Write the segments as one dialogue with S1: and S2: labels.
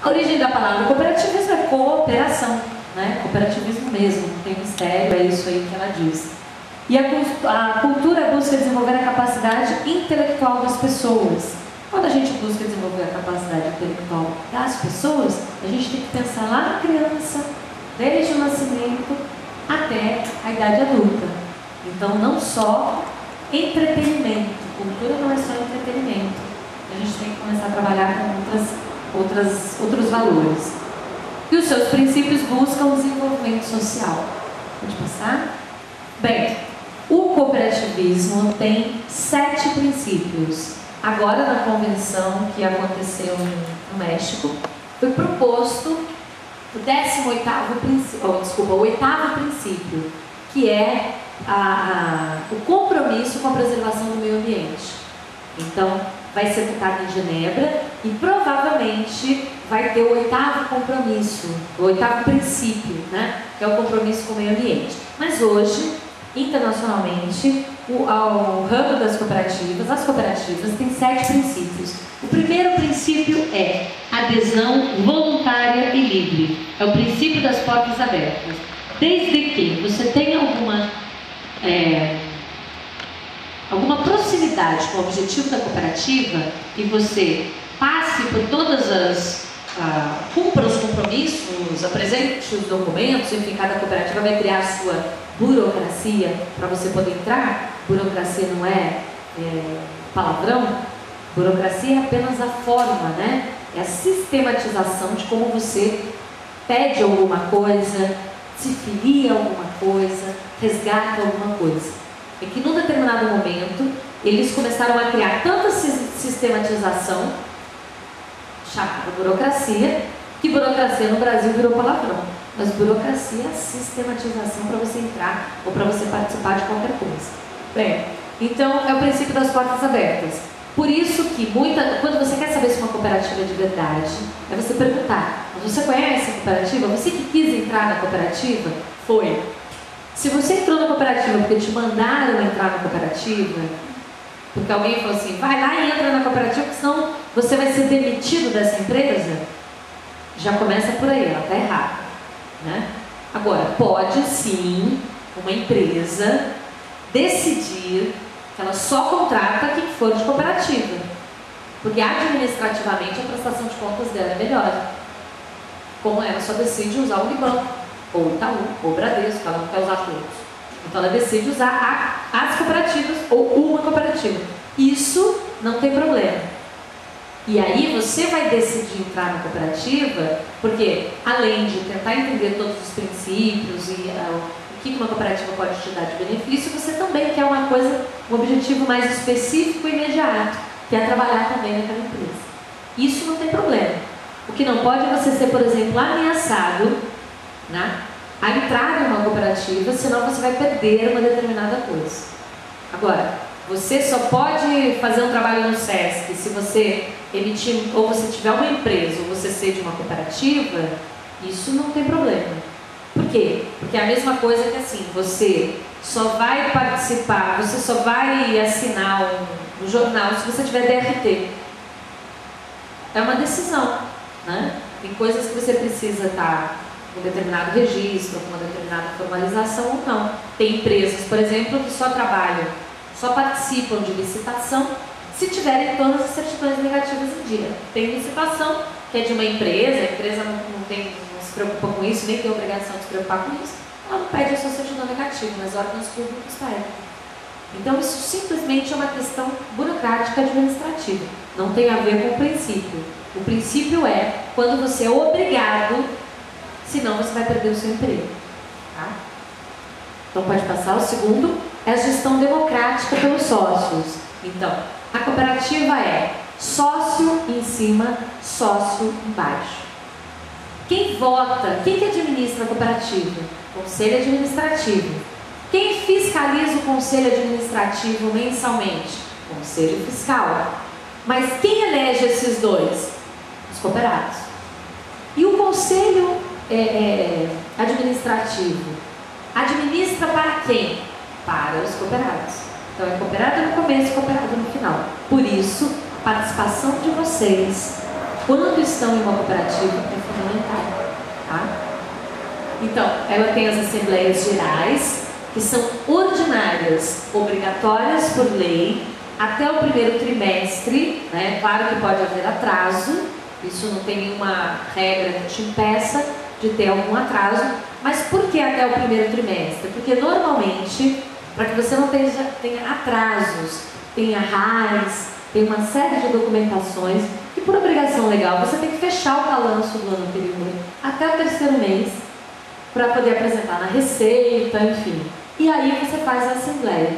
S1: A origem da palavra cooperativismo é cooperação, né? Cooperativismo mesmo, não tem mistério, é isso aí que ela diz. E a cultura busca desenvolver a capacidade intelectual das pessoas. Quando a gente busca desenvolver a capacidade intelectual das pessoas, a gente tem que pensar lá na criança, desde o nascimento até a idade adulta. Então, não só entretenimento. Cultura não é só entretenimento. A gente tem que começar a trabalhar com outros valores. E os seus princípios buscam o desenvolvimento social. Pode passar? Bem, o cooperativismo tem 7 princípios. Agora, na convenção que aconteceu no México, foi proposto o 18º princípio, o 8º princípio, que é o compromisso com a preservação do meio ambiente. Então, vai ser votado em Genebra e provavelmente vai ter o 8º compromisso, o 8º princípio, né? Que é o compromisso com o meio ambiente. Mas hoje, internacionalmente, ao ramo das cooperativas, as cooperativas têm 7 princípios. O primeiro princípio é adesão voluntária e livre. É o princípio das portas abertas. Desde que você tenha alguma proximidade com o objetivo da cooperativa e você passe por cumpra os compromissos, apresente os documentos, enfim, cada cooperativa vai criar a sua burocracia para você poder entrar. Burocracia não é palavrão, burocracia é apenas a forma, né? É a sistematização de como você pede alguma coisa, se filia a alguma coisa, resgata alguma coisa. É que num determinado momento eles começaram a criar tanta sistematização, chamada burocracia, que burocracia no Brasil virou palavrão. Mas burocracia é a sistematização para você entrar ou para você participar de qualquer coisa. Bem, então é o princípio das portas abertas. Por isso que quando você quer saber se uma cooperativa é de verdade, é você perguntar: você conhece a cooperativa? Você que quis entrar na cooperativa? Foi. Se você entrou na cooperativa porque te mandaram entrar na cooperativa, porque alguém falou assim, vai lá e entra na cooperativa, porque senão você vai ser demitido dessa empresa, já começa por aí, ela está errada, né? Agora, pode sim uma empresa decidir que ela só contrata quem for de cooperativa, porque administrativamente a prestação de contas dela é melhor. Como ela só decide usar o Unibanco, ou o Itaú, ou o Bradesco, ela não quer usar todos. Então ela decide usar as cooperativas ou uma cooperativa. Isso não tem problema. E aí você vai decidir entrar na cooperativa, porque além de tentar entender todos os princípios e o que uma cooperativa pode te dar de benefício, você também quer um objetivo mais específico e imediato, que é trabalhar também naquela empresa. Isso não tem problema. O que não pode é você ser, por exemplo, ameaçado, né, a entrar em uma cooperativa, senão você vai perder uma determinada coisa. Agora, você só pode fazer um trabalho no SESC se você emitir, ou você tiver uma empresa, ou você ser de uma cooperativa, isso não tem problema. Por quê? Porque é a mesma coisa que assim, você só vai participar, você só vai assinar um jornal se você tiver DRT. É uma decisão, né? Tem coisas que você precisa estar com um determinado registro, com uma determinada formalização ou não. Tem empresas, por exemplo, que só participam de licitação se tiverem todas as certidões negativas em dia. Tem licitação que é de uma empresa, a empresa não se preocupa com isso, nem tem obrigação de se preocupar com isso, ela não pede a sua certidão negativa, mas órgãos públicos pedem. Então isso simplesmente é uma questão burocrática administrativa, não tem a ver com o princípio. O princípio é quando você é obrigado, senão você vai perder o seu emprego. Tá? Então pode passar. O segundo é a gestão democrática pelos sócios. Então, a cooperativa é sócio em cima, sócio embaixo. Quem vota, quem que administra a cooperativa? Conselho administrativo. Quem fiscaliza o conselho administrativo mensalmente? Conselho fiscal. Mas quem elege esses dois? Os cooperados. E o conselho administrativo administra para quem? Para os cooperados. Então é cooperado no começo e cooperado no final. Por isso, a participação de vocês quando estão em uma cooperativa, é fundamental, tá? Então, ela tem as assembleias gerais, que são ordinárias, obrigatórias por lei, até o primeiro trimestre, né? Claro que pode haver atraso, isso não tem nenhuma regra que te impeça de ter algum atraso, mas por que até o primeiro trimestre? Porque normalmente, para que você não tenha atrasos, tenha RAIs, tem uma série de documentações que por obrigação legal você tem que fechar o balanço do ano anterior até o terceiro mês para poder apresentar na Receita, enfim. E aí você faz a assembleia.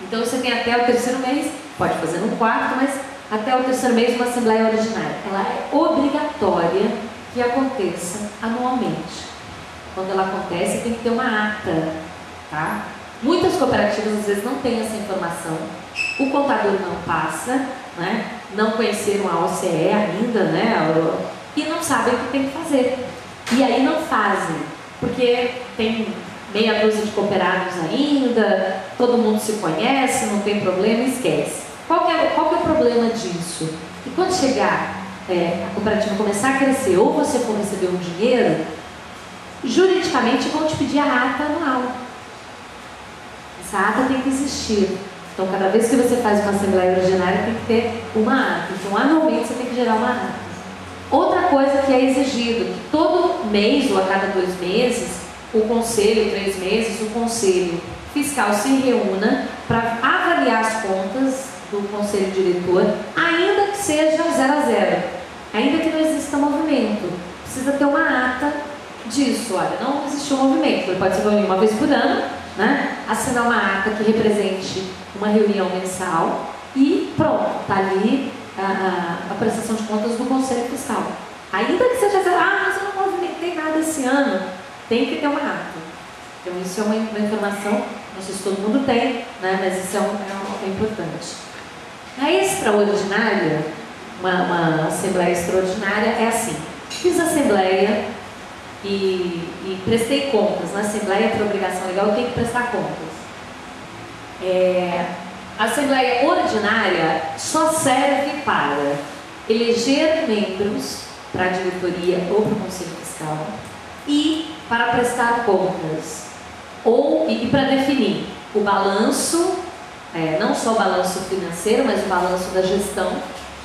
S1: Então você tem até o terceiro mês, pode fazer no quarto, mas até o terceiro mês uma assembleia ordinária. Ela é obrigatória que aconteça anualmente. Quando ela acontece, tem que ter uma ata, tá? Muitas cooperativas às vezes não têm essa informação, o contador não passa, né? Não conheceram a OCE ainda, né? E não sabem o que tem que fazer. E aí não fazem, porque tem meia dúzia de cooperados ainda, todo mundo se conhece, não tem problema, esquece. Qual que é o problema disso? Que quando chegar a cooperativa começar a crescer, ou você for receber um dinheiro, juridicamente vão te pedir a ata anual. Essa ata tem que existir. Então, cada vez que você faz uma assembleia ordinária, tem que ter uma ata. Então, anualmente, você tem que gerar uma ata. Outra coisa que é exigido, que todo mês ou a cada 2 meses, o conselho, 3 meses, o conselho fiscal se reúna para avaliar as contas do conselho diretor, ainda que seja 0 a 0, ainda que não exista movimento. Precisa ter uma ata disso. Olha, não existe um movimento, ele pode se reunir uma vez por ano, né? Assinar uma ata que represente uma reunião mensal e pronto, está ali a prestação de contas do Conselho Fiscal. Ainda que seja, mas eu não movimentei nada esse ano, tem que ter uma ata. Então isso é uma informação, não sei se todo mundo tem, né? Mas isso é importante. A extraordinária, uma assembleia extraordinária é assim: fiz assembleia e prestei contas. Na assembleia, por obrigação legal, eu tenho que prestar contas. A assembleia ordinária só serve para eleger membros para a diretoria ou para o conselho fiscal e para prestar contas e para definir o balanço, não só o balanço financeiro, mas o balanço da gestão,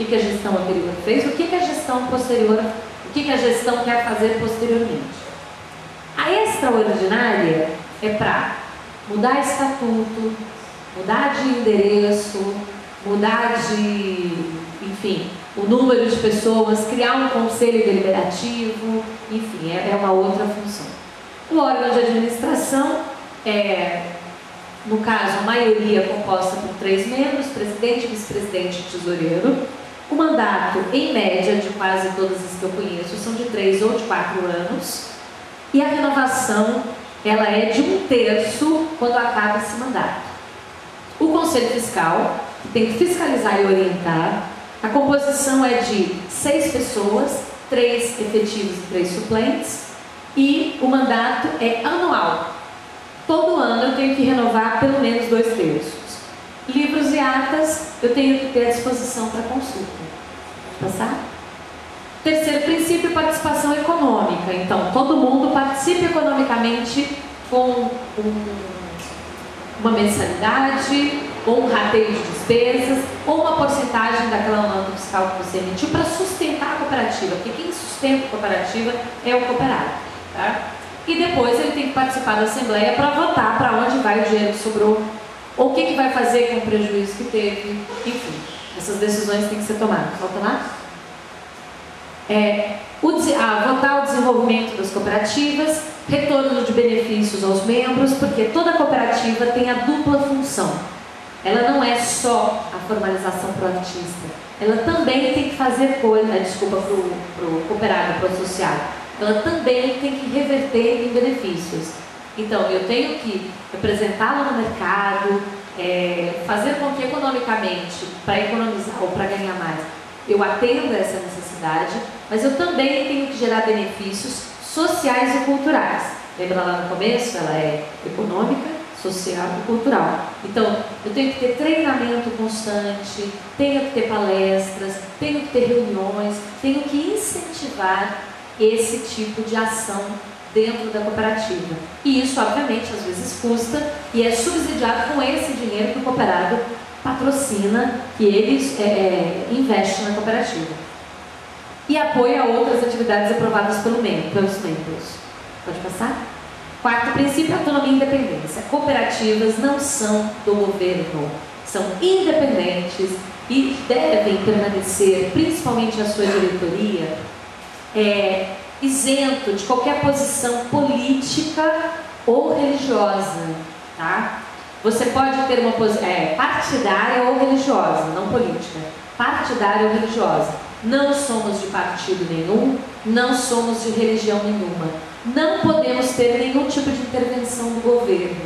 S1: o que a gestão anterior fez, o que a gestão posterior, o que a gestão quer fazer posteriormente. A extraordinária é para mudar estatuto, mudar de endereço, mudar enfim, o número de pessoas, criar um conselho deliberativo, enfim, é uma outra função. O órgão de administração no caso, a maioria composta por 3 membros, presidente, vice-presidente e tesoureiro. O mandato, em média, de quase todas as que eu conheço, são de 3 ou de 4 anos. E a renovação, ela é de 1/3 quando acaba esse mandato. O Conselho Fiscal, que tem que fiscalizar e orientar, a composição é de 6 pessoas, 3 efetivos e 3 suplentes, e o mandato é anual. Todo ano eu tenho que renovar pelo menos 2/3. Livros e atas eu tenho que ter à disposição para consulta. Pode passar? Terceiro princípio, participação econômica. Então, todo mundo participa economicamente com uma mensalidade, ou um rateio de despesas, ou uma porcentagem daquela nota fiscal que você emitiu para sustentar a cooperativa, porque quem sustenta a cooperativa é o cooperado, tá? E depois ele tem que participar da assembleia para votar para onde vai o dinheiro que sobrou, ou o que vai fazer com o prejuízo que teve, enfim, essas decisões têm que ser tomadas. Volta lá? Votar o desenvolvimento das cooperativas, retorno de benefícios aos membros, porque toda cooperativa tem a dupla função. Ela não é só a formalização proatista, ela também tem que fazer coisa, para o cooperado, para o associado, ela também tem que reverter em benefícios. Então, eu tenho que representá-la no mercado, fazer com que economicamente, para economizar ou para ganhar mais, eu atenda essa necessidade, mas eu também tenho que gerar benefícios sociais e culturais. Lembra lá no começo? Ela é econômica, social e cultural. Então, eu tenho que ter treinamento constante, tenho que ter palestras, tenho que ter reuniões, tenho que incentivar esse tipo de ação dentro da cooperativa. E isso, obviamente, às vezes custa e é subsidiado com esse dinheiro que o cooperado patrocina, que eles investem na cooperativa. E apoia outras atividades aprovadas pelos membros. Pode passar? Quarto princípio, autonomia e independência. Cooperativas não são do governo, são independentes e devem permanecer, principalmente a sua diretoria, isento de qualquer posição política ou religiosa, tá? Você pode ter uma posição partidária ou religiosa, não política, partidária ou religiosa. Não somos de partido nenhum, não somos de religião nenhuma. Não podemos ter nenhum tipo de intervenção do governo,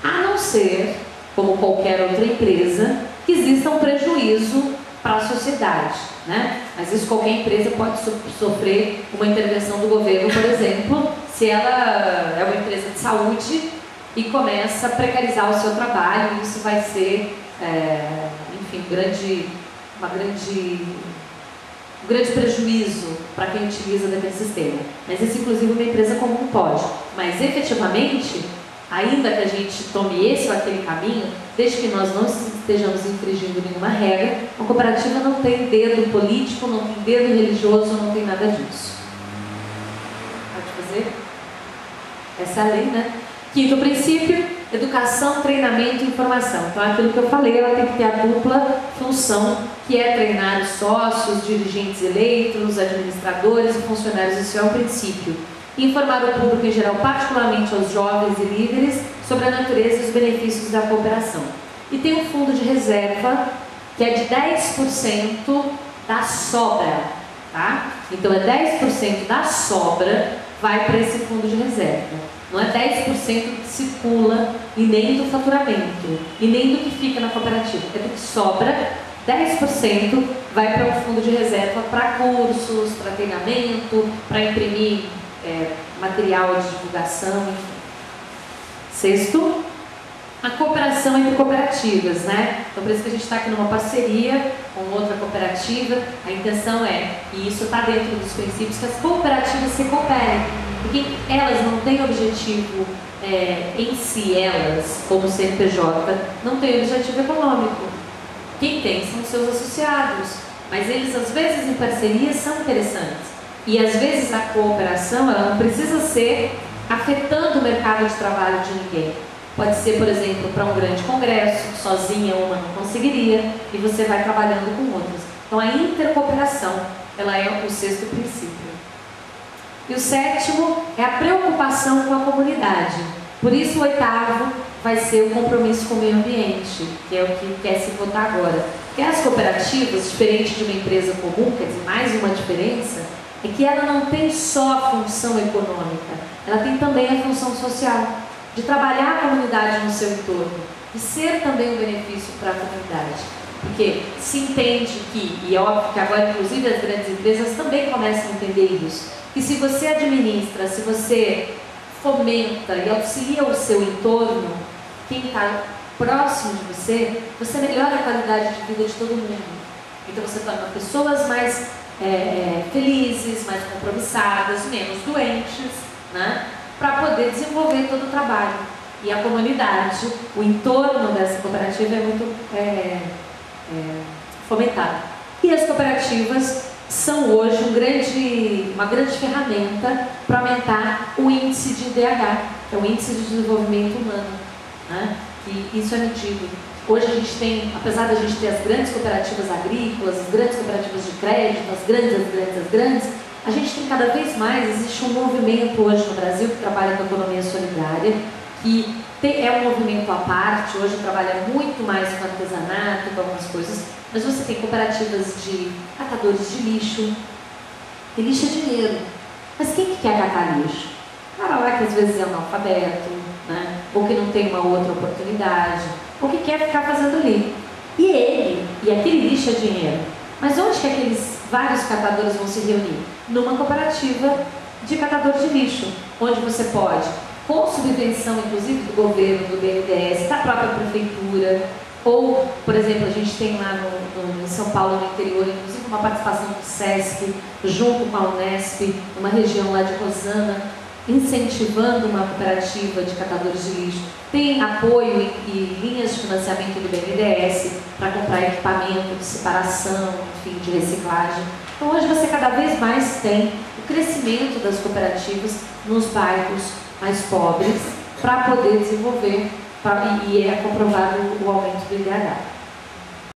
S1: a não ser, como qualquer outra empresa, que exista um prejuízo para a sociedade, né? Mas isso qualquer empresa pode sofrer uma intervenção do governo, por exemplo, se ela é uma empresa de saúde e começa a precarizar o seu trabalho, isso vai ser, enfim, um grande prejuízo para quem utiliza daquele sistema. Mas isso, inclusive, uma empresa comum pode. Mas, efetivamente, ainda que a gente tome esse ou aquele caminho, desde que nós não estejamos infringindo nenhuma regra, a cooperativa não tem dedo político, não tem dedo religioso, não tem nada disso. Pode fazer? Essa é a lei, né? Quinto princípio, educação, treinamento e informação. Então, aquilo que eu falei, ela tem que ter a dupla função, que é treinar os sócios, dirigentes eleitos, administradores e funcionários. Isso é um princípio. Informar o público em geral, particularmente aos jovens e líderes, sobre a natureza e os benefícios da cooperação. E tem um fundo de reserva, que é de 10% da sobra, tá? Então, 10% da sobra vai para esse fundo de reserva. Não é 10% que circula e nem do faturamento, e nem do que fica na cooperativa. É do que sobra, 10% vai para um fundo de reserva para cursos, para treinamento, para imprimir material de divulgação, enfim. Sexto, a cooperação entre cooperativas, né? Então, por isso que a gente está aqui numa parceria com outra cooperativa. A intenção e isso está dentro dos princípios, que as cooperativas se cooperem, porque elas não têm objetivo em si, elas, como CNPJ, não têm objetivo econômico. Quem tem são os seus associados, mas eles, às vezes, em parceria, são interessantes. E, às vezes, a cooperação, ela não precisa ser afetando o mercado de trabalho de ninguém. Pode ser, por exemplo, para um grande congresso, sozinha uma não conseguiria, e você vai trabalhando com outros. Então, a intercooperação, ela é o sexto princípio. E o sétimo é a preocupação com a comunidade. Por isso, o oitavo vai ser o compromisso com o meio ambiente, que é o que quer se votar agora. Porque as cooperativas, diferente de uma empresa comum, quer dizer, mais uma diferença, é que ela não tem só a função econômica, ela tem também a função social, de trabalhar a comunidade no seu entorno, de ser também um benefício para a comunidade. Porque se entende que, e é óbvio que agora, inclusive, as grandes empresas também começam a entender isso, que se você administra, se você fomenta e auxilia o seu entorno, quem está próximo de você, você melhora a qualidade de vida de todo mundo. Então você torna pessoas mais felizes, mais compromissadas, menos doentes, né? Para poder desenvolver todo o trabalho. E a comunidade, o entorno dessa cooperativa é muito fomentado. E as cooperativas são hoje uma grande ferramenta para aumentar o índice de IDH, que é o índice de desenvolvimento humano, né? E isso é medido. Hoje a gente tem, apesar da gente ter as grandes cooperativas agrícolas, as grandes cooperativas de crédito, as grandes, a gente tem cada vez mais, existe um movimento hoje no Brasil que trabalha com a economia solidária, que é um movimento à parte, hoje trabalha muito mais com artesanato, com algumas coisas, mas você tem cooperativas de catadores de lixo, e lixo é dinheiro. Mas quem que quer catar lixo? O cara lá que às vezes é analfabeto, né? Ou que não tem uma outra oportunidade, ou que quer ficar fazendo ali. E aquele lixo é dinheiro. Mas onde que aqueles vários catadores vão se reunir? Numa cooperativa de catador de lixo, onde você pode com subvenção, inclusive, do governo, do BNDES, da própria prefeitura, ou, por exemplo, a gente tem lá em São Paulo, no interior, inclusive uma participação do SESC, junto com a Unesp, numa região lá de Rosana, incentivando uma cooperativa de catadores de lixo. Tem apoio e linhas de financiamento do BNDES para comprar equipamento de separação, enfim, de reciclagem. Então hoje você cada vez mais tem o crescimento das cooperativas nos bairros mais pobres para poder desenvolver, e é comprovado o aumento do IDH.